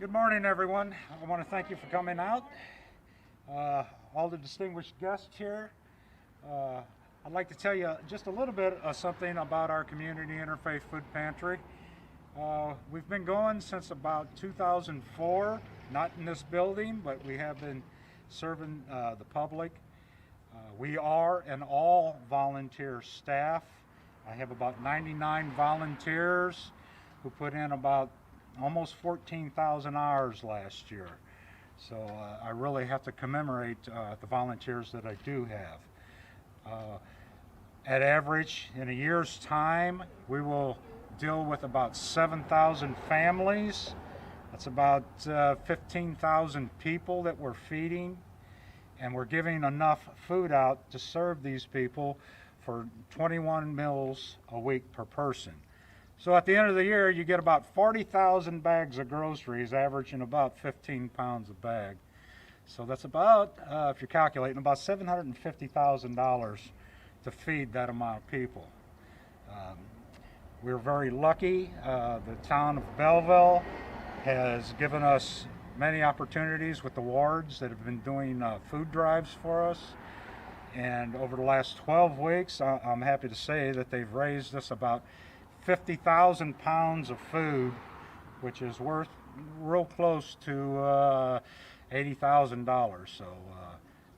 Good morning, everyone. I want to thank you for coming out. All the distinguished guests here. I'd like to tell you just a little bit of something about our community interfaith food pantry. We've been going since about 2004, not in this building, but we have been serving the public. We are an all volunteer staff. I have about 99 volunteers who put in about almost 14,000 hours last year. So I really have to commemorate the volunteers that I do have. At average, in a year's time, we will deal with about 7,000 families. That's about 15,000 people that we're feeding, and we're giving enough food out to serve these people for 21 meals a week per person. So at the end of the year, you get about 40,000 bags of groceries, averaging about 15 pounds a bag. So that's about, if you're calculating, about $750,000 to feed that amount of people. We're very lucky. The town of Belleville has given us many opportunities with the wards that have been doing food drives for us. And over the last 12 weeks, I'm happy to say that they've raised us about 50,000 pounds of food, which is worth real close to $80,000. So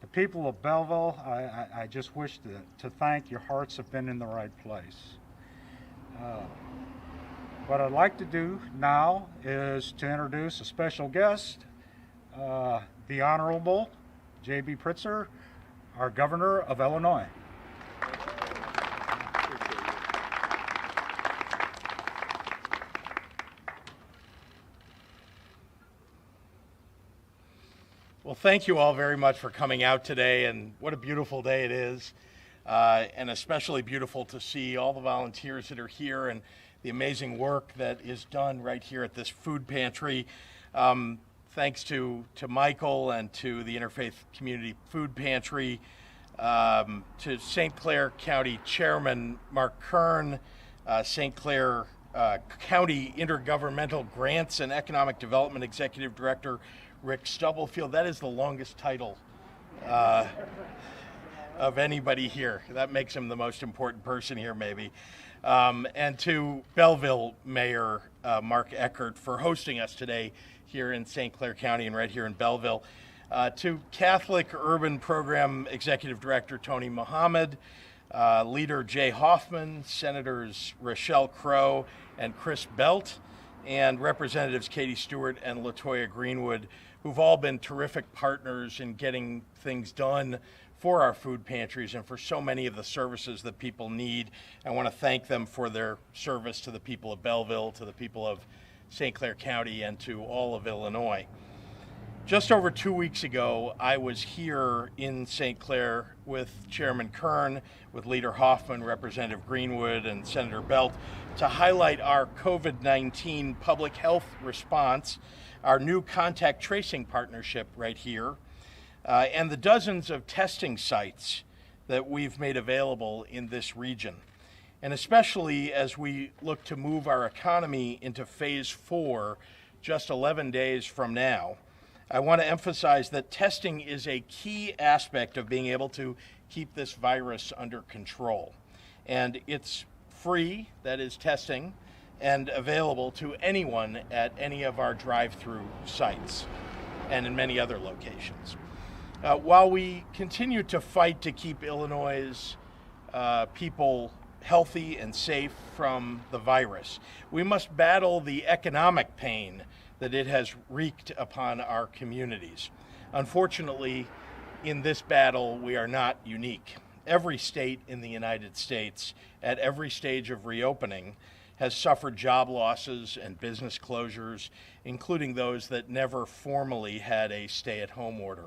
the people of Belleville, I just wish to thank. Your hearts have been in the right place. What I'd like to do now is to introduce a special guest, the Honorable J.B. Pritzker, our Governor of Illinois. Well, thank you all very much for coming out today, and what a beautiful day it is, and especially beautiful to see all the volunteers that are here and the amazing work that is done right here at this food pantry. Thanks to Michael and to the Interfaith Community Food Pantry, to St. Clair County Chairman Mark Kern, St. Clair County Intergovernmental Grants and Economic Development Executive Director Rick Stubblefield. That is the longest title of anybody here. That makes him the most important person here, maybe. And to Belleville Mayor Mark Eckert for hosting us today here in St. Clair County and right here in Belleville. To Catholic Urban Program Executive Director Tony Mohammed, Leader Jay Hoffman, Senators Rochelle Crow and Chris Belt, and Representatives Katie Stewart and LaToya Greenwood, who've all been terrific partners in getting things done for our food pantries and for so many of the services that people need. I want to thank them for their service to the people of Belleville, to the people of St. Clair County, and to all of Illinois. Just over 2 weeks ago, I was here in St. Clair with Chairman Kern, with Leader Hoffman, Representative Greenwood, and Senator Belt to highlight our COVID-19 public health response, our new contact tracing partnership right here, and the dozens of testing sites that we've made available in this region. And especially as we look to move our economy into phase 4 just 11 days from now, I want to emphasize that testing is a key aspect of being able to keep this virus under control. And it's free, that is testing, and available to anyone at any of our drive-through sites and in many other locations. While we continue to fight to keep Illinois' people healthy and safe from the virus, we must battle the economic pain that it has wreaked upon our communities. Unfortunately, in this battle, we are not unique. Every state in the United States, at every stage of reopening, has suffered job losses and business closures, including those that never formally had a stay-at-home order.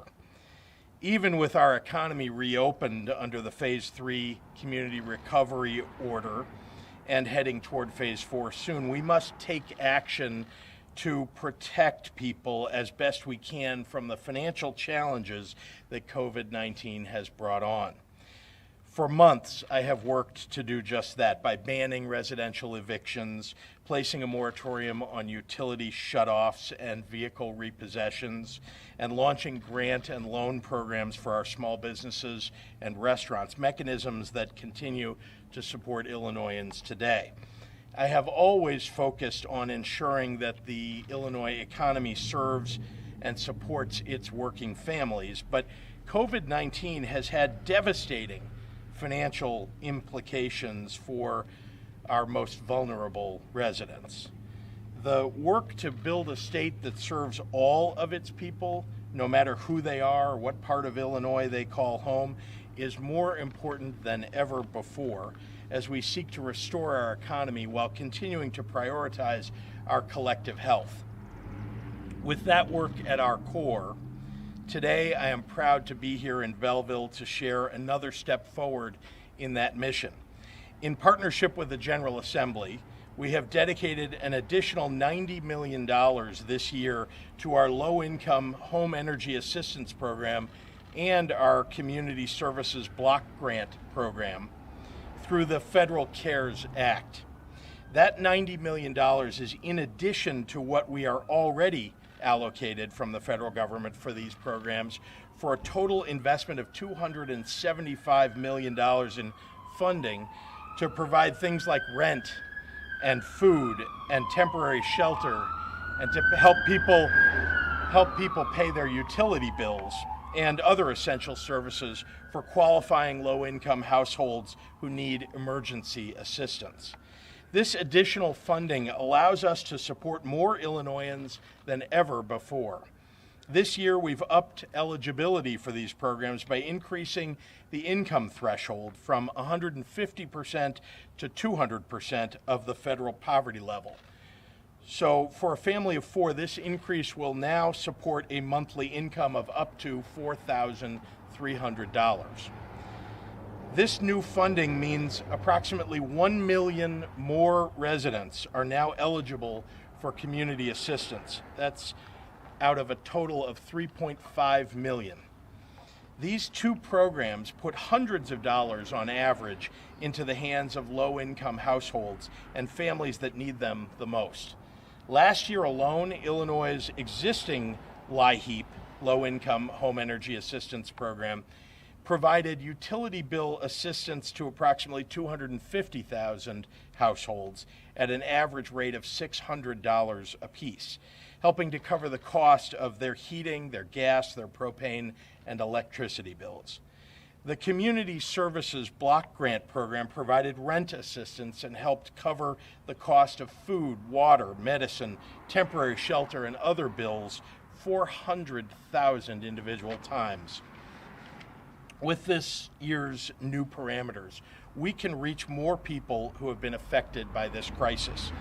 Even with our economy reopened under the Phase 3 Community Recovery Order and heading toward Phase 4 soon, we must take action to protect people as best we can from the financial challenges that COVID-19 has brought on. For months, I have worked to do just that by banning residential evictions, placing a moratorium on utility shutoffs and vehicle repossessions, and launching grant and loan programs for our small businesses and restaurants, mechanisms that continue to support Illinoisans today. I have always focused on ensuring that the Illinois economy serves and supports its working families, but COVID-19 has had devastating financial implications for our most vulnerable residents. The work to build a state that serves all of its people, no matter who they are or what part of Illinois they call home, is more important than ever before as we seek to restore our economy while continuing to prioritize our collective health. With that work at our core, today I am proud to be here in Belleville to share another step forward in that mission. In partnership with the General Assembly, we have dedicated an additional $90 million this year to our low-income home energy assistance program and our community services block grant program through the Federal CARES Act. That $90 million is in addition to what we are already allocated from the federal government for these programs, for a total investment of $275 million in funding to provide things like rent and food and temporary shelter, and to help people pay their utility bills and other essential services for qualifying low-income households who need emergency assistance. This additional funding allows us to support more Illinoisans than ever before. This year, we've upped eligibility for these programs by increasing the income threshold from 150% to 200% of the federal poverty level. So for a family of four, this increase will now support a monthly income of up to $4,300. This new funding means approximately 1 million more residents are now eligible for community assistance. That's out of a total of 3.5 million. These two programs put hundreds of dollars on average into the hands of low-income households and families that need them the most. Last year alone, Illinois' existing LIHEAP, Low-Income Home Energy Assistance Program, provided utility bill assistance to approximately 250,000 households at an average rate of $600 apiece, helping to cover the cost of their heating, their gas, their propane, and electricity bills. The Community Services Block Grant Program provided rent assistance and helped cover the cost of food, water, medicine, temporary shelter, and other bills 400,000 individual times. With this year's new parameters, we can reach more people who have been affected by this crisis.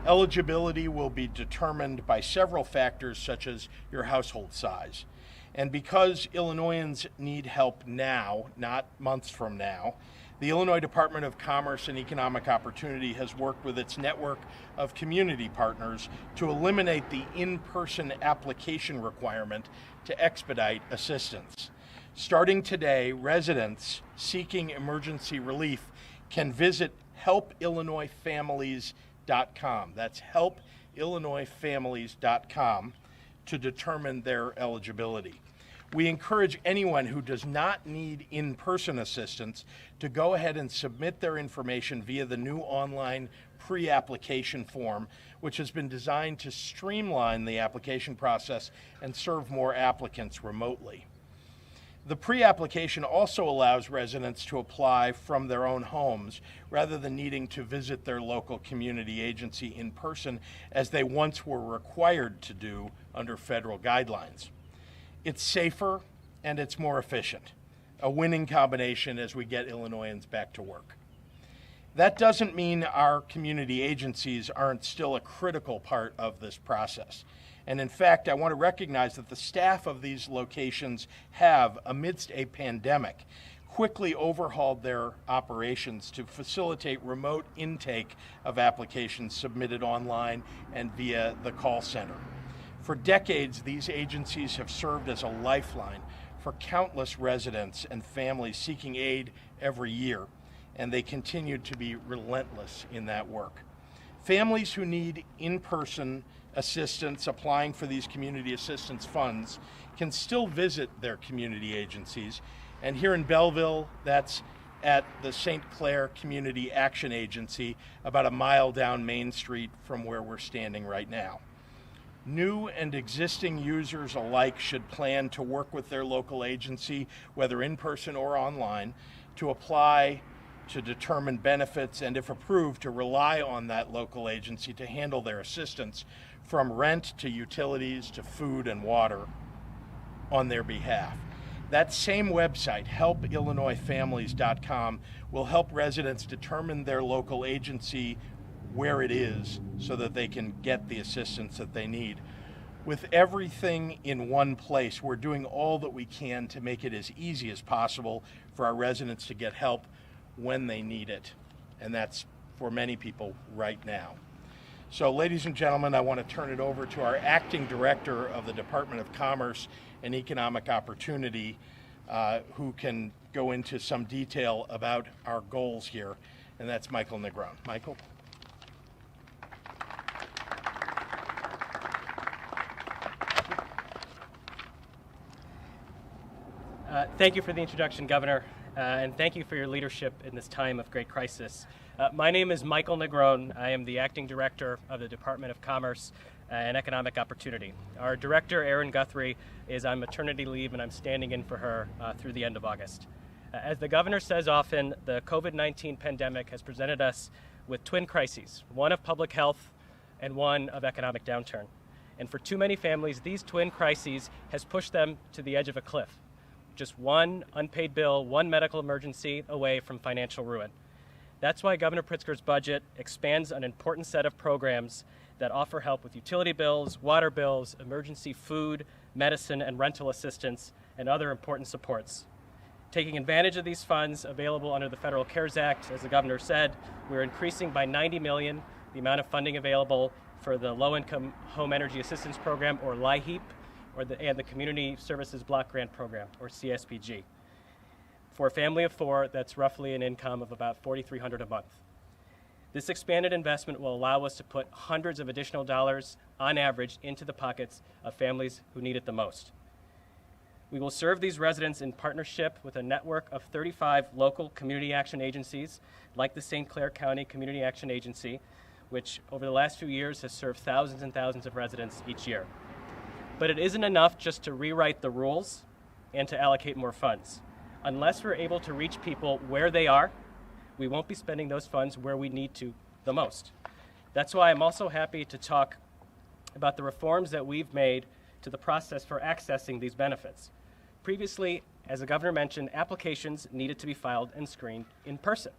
Eligibility will be determined by several factors such as your household size. And because Illinoisans need help now, not months from now, the Illinois Department of Commerce and Economic Opportunity has worked with its network of community partners to eliminate the in-person application requirement to expedite assistance. Starting today, residents seeking emergency relief can visit helpillinoisfamilies.com. That's helpillinoisfamilies.com to determine their eligibility. We encourage anyone who does not need in-person assistance to go ahead and submit their information via the new online pre-application form, which has been designed to streamline the application process and serve more applicants remotely. The pre-application also allows residents to apply from their own homes rather than needing to visit their local community agency in person as they once were required to do under federal guidelines. It's safer and it's more efficient, a winning combination as we get Illinoisans back to work. That doesn't mean our community agencies aren't still a critical part of this process. And in fact, I want to recognize that the staff of these locations have, amidst a pandemic, quickly overhauled their operations to facilitate remote intake of applications submitted online and via the call center. For decades, these agencies have served as a lifeline for countless residents and families seeking aid every year, and they continue to be relentless in that work. Families who need in-person assistance applying for these community assistance funds can still visit their community agencies, and here in Belleville, that's at the St. Clair Community Action Agency, about a mile down Main Street from where we're standing right now. New and existing users alike should plan to work with their local agency, whether in person or online, to apply to determine benefits, and if approved, to rely on that local agency to handle their assistance, from rent to utilities to food and water, on their behalf. That same website, helpillinoisfamilies.com, will help residents determine their local agency where it is so that they can get the assistance that they need. With everything in one place, we're doing all that we can to make it as easy as possible for our residents to get help when they need it. And that's for many people right now. So, ladies and gentlemen, I want to turn it over to our Acting Director of the Department of Commerce and Economic Opportunity, who can go into some detail about our goals here, and that's Michael Negron. Michael? Thank you for the introduction, Governor, and thank you for your leadership in this time of great crisis. My name is Michael Negron. I am the Acting Director of the Department of Commerce and Economic Opportunity. Our Director, Erin Guthrie, is on maternity leave, and I'm standing in for her through the end of August. As the Governor says often, the COVID-19 pandemic has presented us with twin crises, one of public health and one of economic downturn. And for too many families, these twin crises has pushed them to the edge of a cliff. Just one unpaid bill, one medical emergency away from financial ruin. That's why Governor Pritzker's budget expands an important set of programs that offer help with utility bills, water bills, emergency food, medicine, and rental assistance, and other important supports. Taking advantage of these funds available under the Federal CARES Act, as the Governor said, we're increasing by $90 million the amount of funding available for the Low-Income Home Energy Assistance Program, or LIHEAP, and the Community Services Block Grant Program, or CSBG. For a family of four, that's roughly an income of about $4,300 a month. This expanded investment will allow us to put hundreds of additional dollars on average into the pockets of families who need it the most. We will serve these residents in partnership with a network of 35 local community action agencies, like the St. Clair County Community Action Agency, which over the last few years has served thousands and thousands of residents each year. But it isn't enough just to rewrite the rules and to allocate more funds. Unless we're able to reach people where they are, we won't be spending those funds where we need to the most. That's why I'm also happy to talk about the reforms that we've made to the process for accessing these benefits. Previously, as the Governor mentioned, applications needed to be filed and screened in person.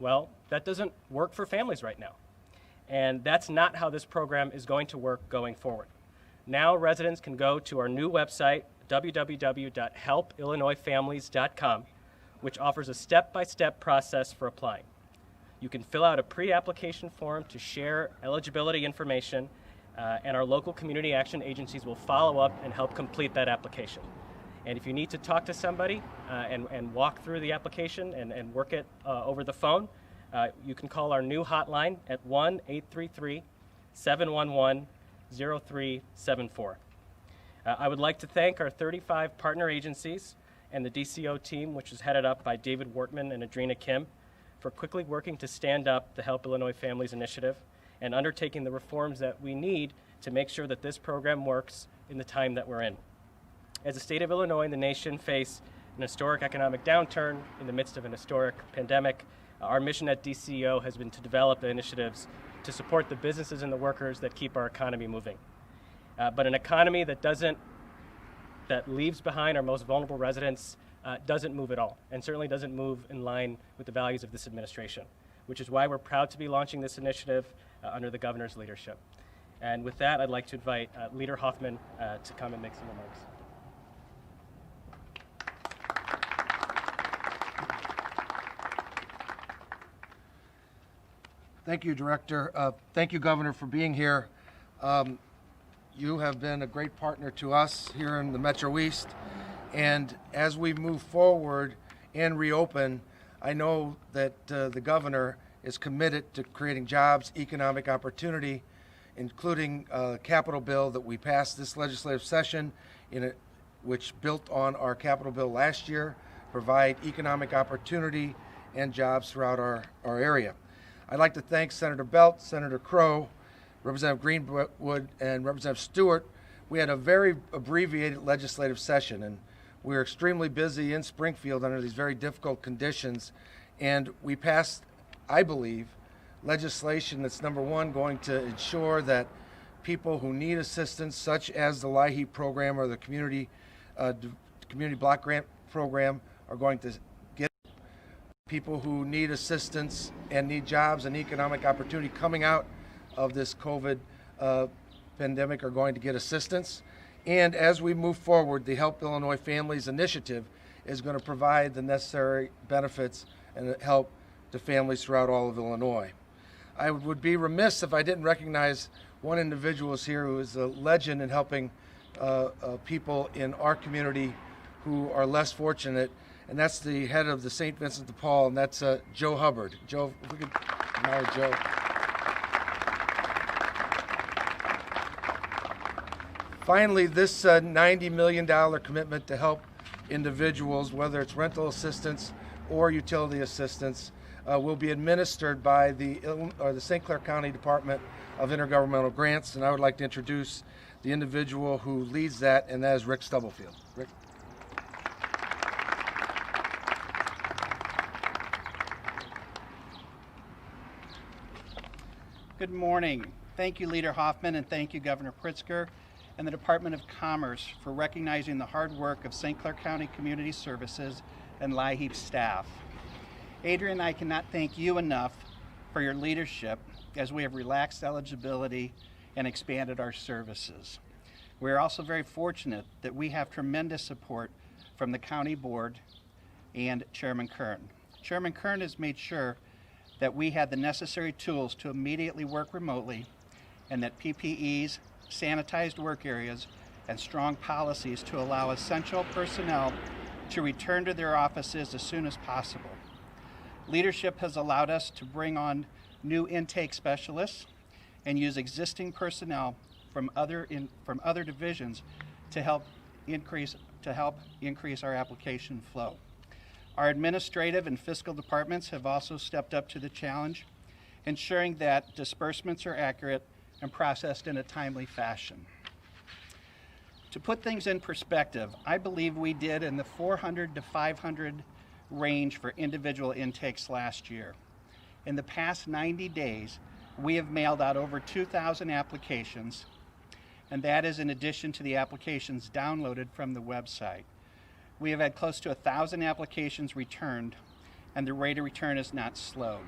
Well, that doesn't work for families right now. And that's not how this program is going to work going forward. Now residents can go to our new website, www.helpillinoisfamilies.com, which offers a step-by-step process for applying. You can fill out a pre-application form to share eligibility information, and our local community action agencies will follow up and help complete that application. And if you need to talk to somebody and walk through the application and work it over the phone, you can call our new hotline at 1-833-711-0374. I would like to thank our 35 partner agencies and the DCO team, which is headed up by David Wortman and Adrena Kim, for quickly working to stand up the Help Illinois Families initiative and undertaking the reforms that we need to make sure that this program works in the time that we're in. As the state of Illinois and the nation face an historic economic downturn in the midst of an historic pandemic, our mission at DCO has been to develop initiatives to support the businesses and the workers that keep our economy moving. But an economy that leaves behind our most vulnerable residents doesn't move at all, and certainly doesn't move in line with the values of this administration, which is why we're proud to be launching this initiative under the Governor's leadership. And with that, I'd like to invite Leader Hoffman to come and make some remarks. Thank you, Director. Thank you, Governor, for being here. you have been a great partner to us here in the Metro East. And as we move forward and reopen, I know that the governor is committed to creating jobs, economic opportunity, including a capital bill that we passed this legislative session, which built on our capital bill last year, provide economic opportunity and jobs throughout our area. I'd like to thank Senator Belt, Senator Crow, Representative Greenwood, and Representative Stewart. We had a very abbreviated legislative session, and we were extremely busy in Springfield under these very difficult conditions, and we passed, I believe, legislation that's, number one, going to ensure that people who need assistance, such as the LIHEAP program or the community block grant program, are going to get. People who need assistance and need jobs and economic opportunity coming out of this COVID pandemic are going to get assistance. And as we move forward, the Help Illinois Families Initiative is going to provide the necessary benefits and help to families throughout all of Illinois. I would be remiss if I didn't recognize one individual here who is a legend in helping people in our community who are less fortunate, and that's the head of the St. Vincent de Paul, and that's Joe Hubbard. Joe, if we could admire Joe. Finally, this $90 million commitment to help individuals, whether it's rental assistance or utility assistance, will be administered by the St. Clair County Department of Intergovernmental Grants, and I would like to introduce the individual who leads that, and that is Rick Stubblefield. Rick. Good morning. Thank you, Leader Hoffman, and thank you, Governor Pritzker and the Department of Commerce for recognizing the hard work of St. Clair County Community Services and LIHEAP staff. Adrian and I cannot thank you enough for your leadership as we have relaxed eligibility and expanded our services. We are also very fortunate that we have tremendous support from the County Board and Chairman Kern. Chairman Kern has made sure that we had the necessary tools to immediately work remotely, and that PPEs, sanitized work areas, and strong policies to allow essential personnel to return to their offices as soon as possible. Leadership has allowed us to bring on new intake specialists and use existing personnel from other divisions to help increase our application flow. Our administrative and fiscal departments have also stepped up to the challenge, ensuring that disbursements are accurate and processed in a timely fashion. To put things in perspective, I believe we did in the 400 to 500 range for individual intakes last year. In the past 90 days, we have mailed out over 2,000 applications, and that is in addition to the applications downloaded from the website. We have had close to 1,000 applications returned, and the rate of return has not slowed.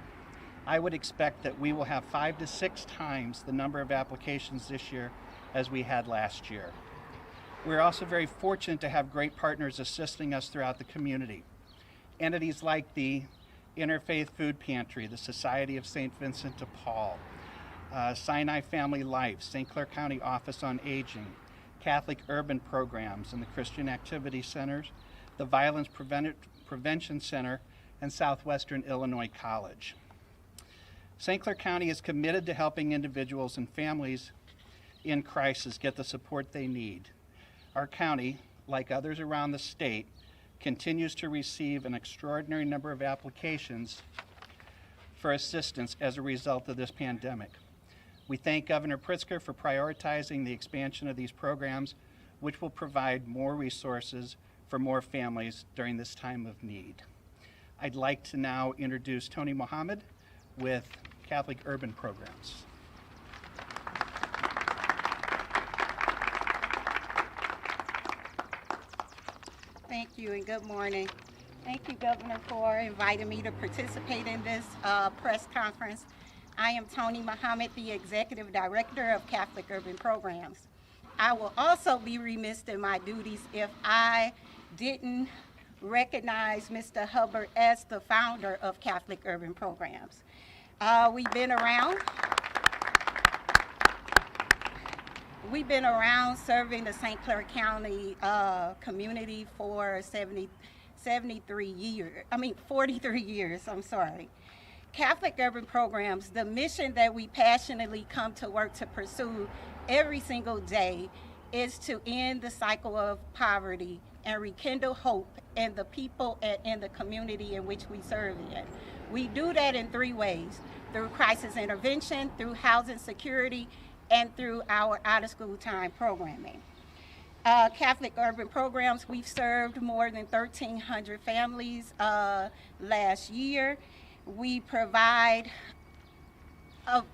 I would expect that we will have 5 to 6 times the number of applications this year as we had last year. We're also very fortunate to have great partners assisting us throughout the community. Entities like the Interfaith Food Pantry, the Society of St. Vincent de Paul, Sinai Family Life, St. Clair County Office on Aging, Catholic Urban Programs and the Christian Activity Centers, the Violence Prevention Center, and Southwestern Illinois College. St. Clair County is committed to helping individuals and families in crisis get the support they need. Our county, like others around the state, continues to receive an extraordinary number of applications for assistance as a result of this pandemic. We thank Governor Pritzker for prioritizing the expansion of these programs, which will provide more resources for more families during this time of need. I'd like to now introduce Tony Mohammed with Catholic Urban Programs. Thank you and good morning. Thank you, Governor, for inviting me to participate in this press conference. I am Tony Mohammed, the Executive Director of Catholic Urban Programs. I will also be remiss in my duties if I didn't recognize Mr. Hubbard as the founder of Catholic Urban Programs. We've been around. We've been around serving the St. Clair County community for 43 years, I'm sorry. Catholic Urban Programs, the mission that we passionately come to work to pursue every single day is to end the cycle of poverty and rekindle hope in the people and in the community in which we serve in. We do that in 3 ways: through crisis intervention, through housing security, and through our out-of-school time programming. Catholic Urban Programs, we've served more than 1,300 families last year. We provide an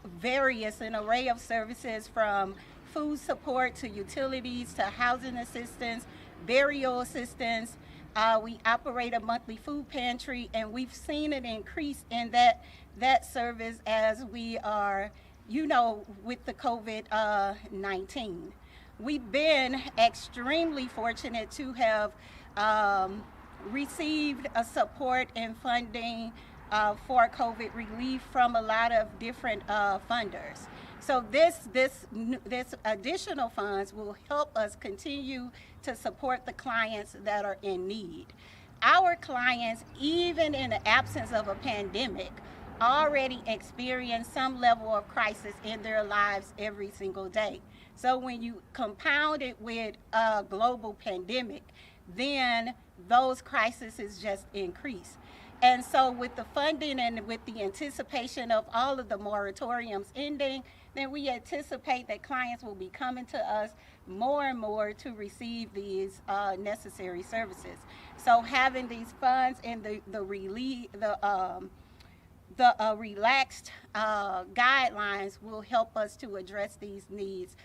array of services from food support to utilities to housing assistance, burial assistance. We operate a monthly food pantry, and we've seen an increase in that service as we are, with the COVID-19. We've been extremely fortunate to have received a support and funding for COVID relief from a lot of different funders. So this additional funds will help us continue to support the clients that are in need. Our clients, even in the absence of a pandemic, already experience some level of crisis in their lives every single day. So when you compound it with a global pandemic, then those crises just increase. And so with the funding and with the anticipation of all of the moratoriums ending, then we anticipate that clients will be coming to us more and more to receive these necessary services. So having these funds and the relaxed guidelines will help us to address these needs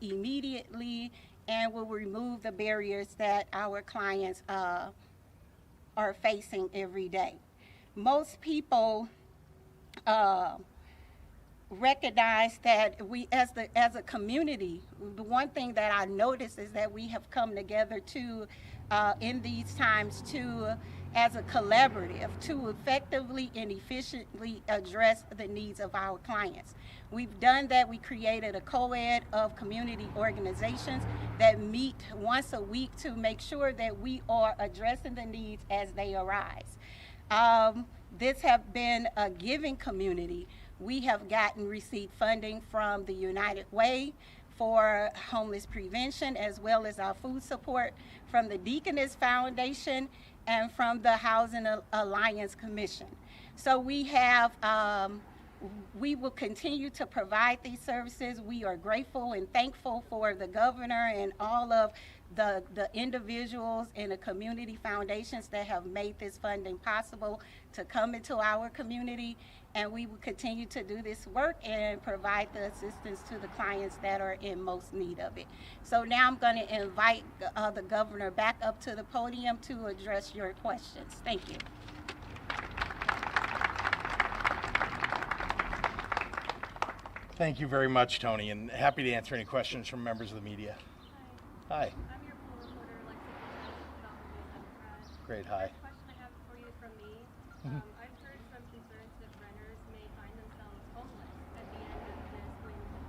immediately, and will remove the barriers that our clients are facing every day. Most people recognize that we, as a community, the one thing that I notice is that we have come together to, in these times, as a collaborative, to effectively and efficiently address the needs of our clients. We've done that. We created a co-ed of community organizations that meet once a week to make sure that we are addressing the needs as they arise. This has been a giving community. We have received funding from the United Way for homeless prevention, as well as our food support from the Deaconess Foundation and from the Housing Alliance Commission. So we will continue to provide these services. We are grateful and thankful for the governor and all of the individuals and the community foundations that have made this funding possible to come into our community. And we will continue to do this work and provide the assistance to the clients that are in most need of it. So now I'm going to invite the governor back up to the podium to address your questions. Thank you. Thank you very much, Tony, and happy to answer any questions from members of the media. Hi. I'm your poll reporter, Lexi. Great, hi. The question I have for you from me. I've heard some concerns that renters may find themselves homeless at the end of this when the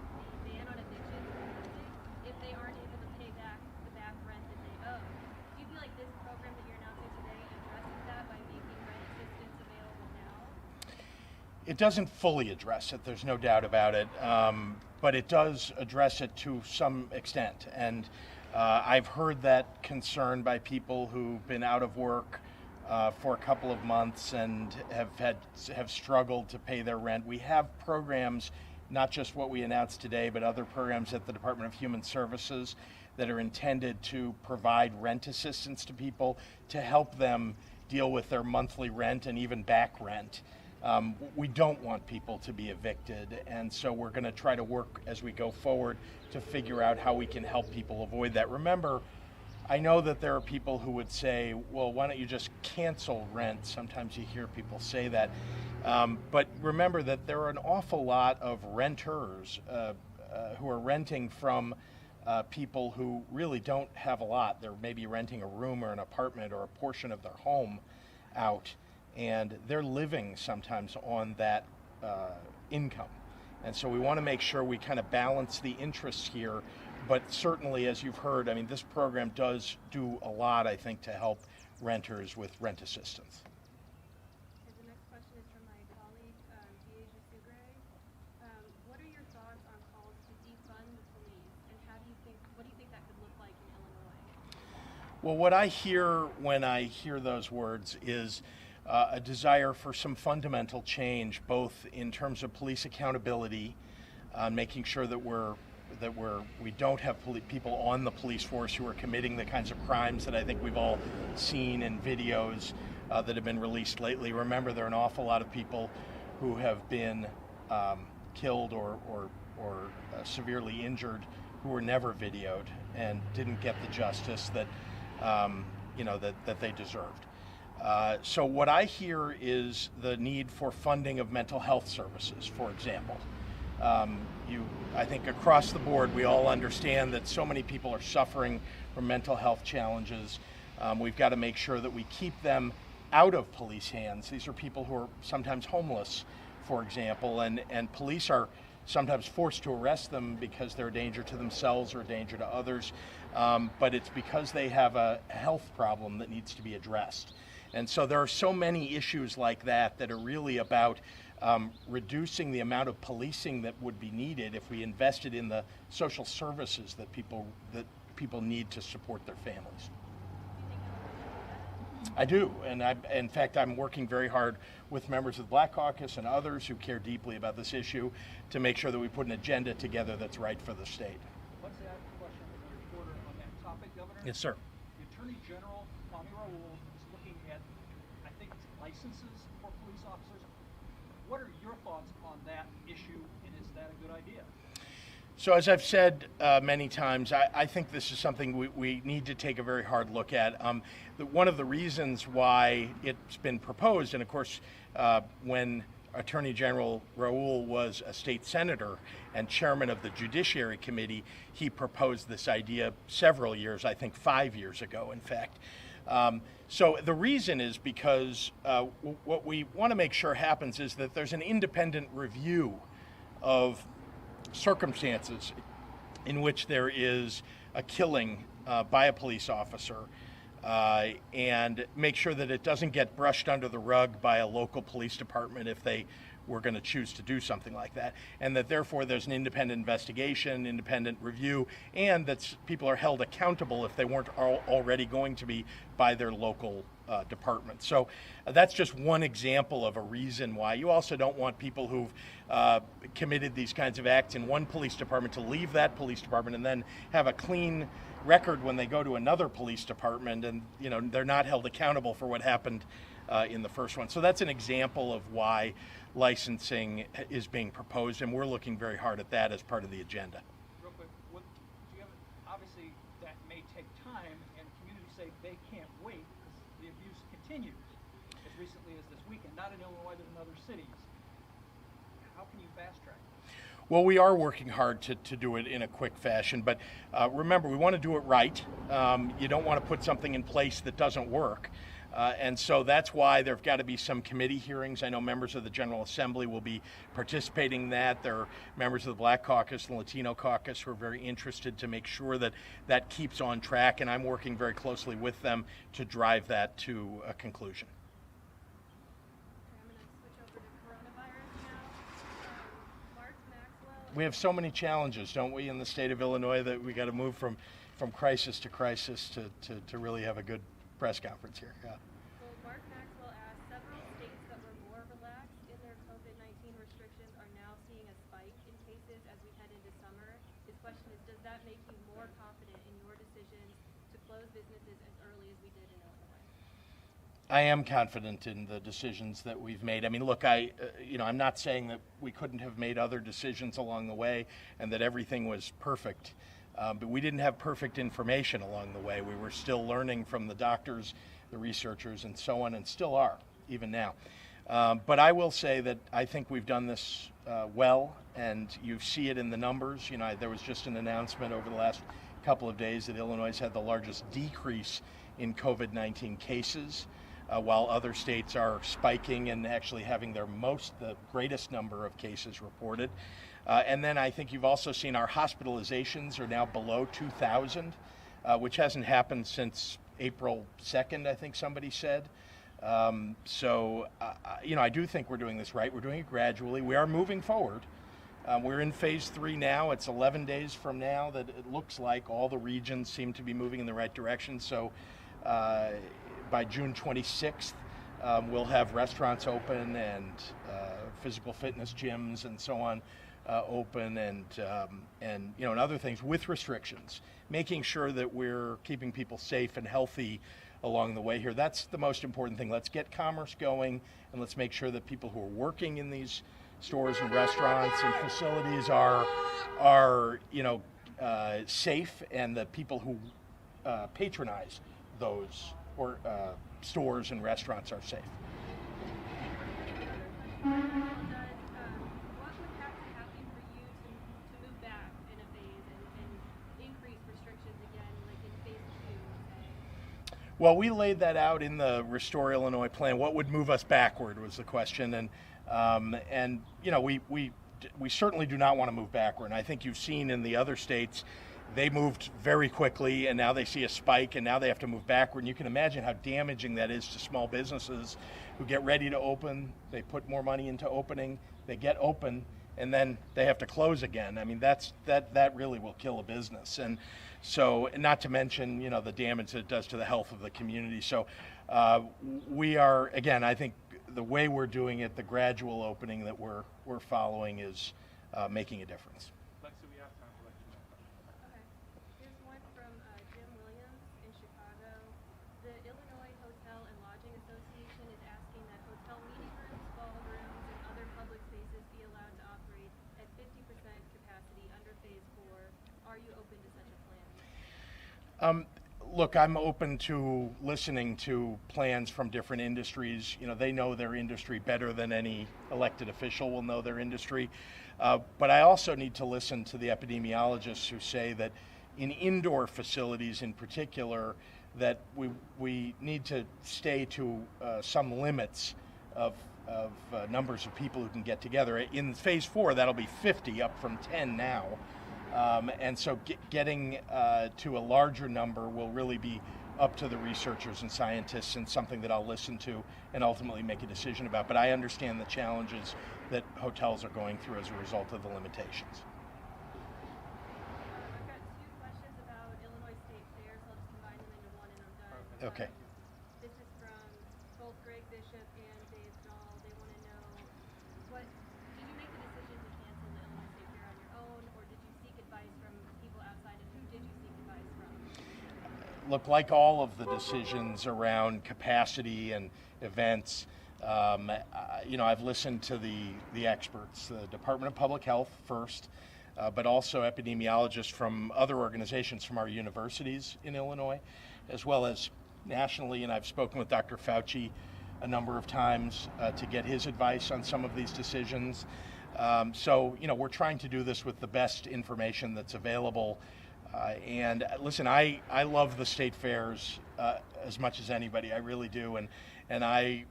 ban on eviction is lifted if they aren't able to pay back the back rent that they owe. Do you feel like this program that you're announcing today addresses that by making rent assistance available now? It doesn't fully address it, there's no doubt about it, but it does address it to some extent. And I've heard that concern by people who've been out of work for a couple of months and have struggled to pay their rent. We have programs, not just what we announced today, but other programs at the Department of Human Services that are intended to provide rent assistance to people to help them deal with their monthly rent and even back rent. We don't want people to be evicted, and so we're going to try to work as we go forward to figure out how we can help people avoid that. Remember, I know that there are people who would say, well, why don't you just cancel rent? Sometimes you hear people say that. But remember that there are an awful lot of renters who are renting from people who really don't have a lot. They're maybe renting a room or an apartment or a portion of their home out, and they're living sometimes on that income. And so we want to make sure we kind of balance the interests here But certainly, as you've heard, I mean, this program does do a lot, I think, to help renters with rent assistance. And the next question is from my colleague, Diya TV. What are your thoughts on calls to defund the police, and what do you think that could look like in Illinois? Well, what I hear when I hear those words is a desire for some fundamental change, both in terms of police accountability, making sure that we don't have people on the police force who are committing the kinds of crimes that I think we've all seen in videos that have been released lately. Remember, there are an awful lot of people who have been killed or severely injured who were never videoed and didn't get the justice that that they deserved. So what I hear is the need for funding of mental health services, for example. I think across the board, we all understand that so many people are suffering from mental health challenges. We've got to make sure that we keep them out of police hands. These are people who are sometimes homeless, for example, and police are sometimes forced to arrest them because they're a danger to themselves or a danger to others, but it's because they have a health problem that needs to be addressed. And so there are so many issues like that that are really about reducing the amount of policing that would be needed if we invested in the social services that people need to support their families. I do, and in fact, I'm working very hard with members of the Black Caucus and others who care deeply about this issue to make sure that we put an agenda together that's right for the state. Let's add a question from the reporter on that topic, Governor. Yes, sir. The Attorney General, Tommy Raoul, is looking at, I think it's licenses for police officers. What are your thoughts on that issue, and is that a good idea? So as I've said many times, I think this is something we need to take a very hard look at. One of the reasons why it's been proposed, and of course, when Attorney General Raoul was a state senator and chairman of the Judiciary Committee, he proposed this idea several years, I think 5 years ago, in fact. So the reason is because what we want to make sure happens is that there's an independent review of circumstances in which there is a killing by a police officer, and make sure that it doesn't get brushed under the rug by a local police department if they were going to choose to do something like that, and that therefore there's an independent investigation, independent review, and that people are held accountable if they weren't already going to be by their local department. So that's just one example of a reason why. You also don't want people who've committed these kinds of acts in one police department to leave that police department and then have a clean record when they go to another police department, and they're not held accountable for what happened in the first one. So that's an example of why licensing is being proposed, and we're looking very hard at that as part of the agenda. Real quick, obviously that may take time, and communities say they can't wait because the abuse continues as recently as this weekend, not in Illinois, but in other cities. How can you fast track? Well, we are working hard to do it in a quick fashion, but remember, we want to do it right. You don't want to put something in place that doesn't work. And so that's why there've got to be some committee hearings. I know members of the General Assembly will be participating in that. There are members of the Black Caucus and Latino Caucus who are very interested to make sure that that keeps on track, and I'm working very closely with them to drive that to a conclusion. I'm going to switch over to coronavirus now. Mark Maxwell. We have so many challenges, don't we, in the state of Illinois, that we got to move from crisis to crisis to really have a good press conference here. Yeah. Well, Mark Maxwell asked, several states that were more relaxed in their COVID-19 restrictions are now seeing a spike in cases as we head into summer. His question is, does that make you more confident in your decisions to close businesses as early as we did in Illinois? I am confident in the decisions that we've made. I mean, look, I'm not saying that we couldn't have made other decisions along the way and that everything was perfect. But we didn't have perfect information along the way. We were still learning from the doctors, the researchers, and so on, and still are, even now. But I will say that I think we've done this well, and you see it in the numbers. There was just an announcement over the last couple of days that Illinois has had the largest decrease in COVID-19 cases, while other states are spiking and actually having the greatest number of cases reported. And then I think you've also seen our hospitalizations are now below 2,000, which hasn't happened since April 2nd, I think somebody said. I do think we're doing this right. We're doing it gradually. We are moving forward. We're in phase 3 now. It's 11 days from now that it looks like all the regions seem to be moving in the right direction. So by June 26th, we'll have restaurants open and physical fitness gyms and so on open, and other things with restrictions, making sure that we're keeping people safe and healthy along the way here. That's the most important thing. Let's get commerce going, and let's make sure that people who are working in these stores and restaurants and facilities are safe, and the people who patronize those or stores and restaurants are safe. What would have to happen for you to move back in a phase and increase restrictions again, like in phase 2, say? Well, we laid that out in the Restore Illinois plan. What would move us backward was the question, and we certainly do not want to move backward. And I think you've seen in the other states, they moved very quickly, and now they see a spike, and now they have to move backward. And you can imagine how damaging that is to small businesses who get ready to open. They put more money into opening, they get open, and then they have to close again. I mean, that really will kill a business. And so, not to mention, the damage that it does to the health of the community. So we are, again, I think the way we're doing it, the gradual opening that we're following is making a difference. Okay. Here's one from Jim Williams in Chicago. The Illinois Hotel and Lodging Association is asking that hotel meeting rooms, ballrooms, and other public spaces be allowed to operate at 50% capacity under phase 4. Are you open to such a plan? Look, I'm open to listening to plans from different industries. They know their industry better than any elected official will know their industry. But I also need to listen to the epidemiologists who say that in indoor facilities in particular, that we need to stay to some limits of numbers of people who can get together. In phase 4, that'll be 50, up from 10 now. And so getting to a larger number will really be up to the researchers and scientists, and something that I'll listen to and ultimately make a decision about. But I understand the challenges that hotels are going through as a result of the limitations. I've got 2 questions about Illinois State Fair, so I'll just combine them into one and I'm done. Okay. This is from both Greg Bishop and Dave Dahl. They want to know, did you make the decision to cancel the Illinois State Fair on your own, or did you seek advice from people outside, and who did you seek advice from? Look, like all of the decisions around capacity and events, I've listened to the experts, the Department of Public Health first, but also epidemiologists from other organizations from our universities in Illinois, as well as nationally. And I've spoken with Dr. Fauci a number of times to get his advice on some of these decisions. We're trying to do this with the best information that's available. And listen, I love the state fairs as much as anybody. I really do. And I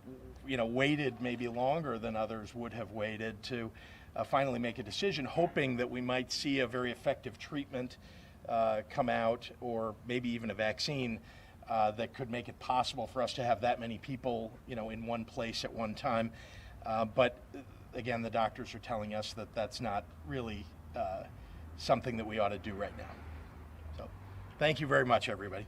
waited maybe longer than others would have waited to finally make a decision, hoping that we might see a very effective treatment come out, or maybe even a vaccine that could make it possible for us to have that many people, in one place at one time. But again, the doctors are telling us that that's not really something that we ought to do right now. So, thank you very much, everybody.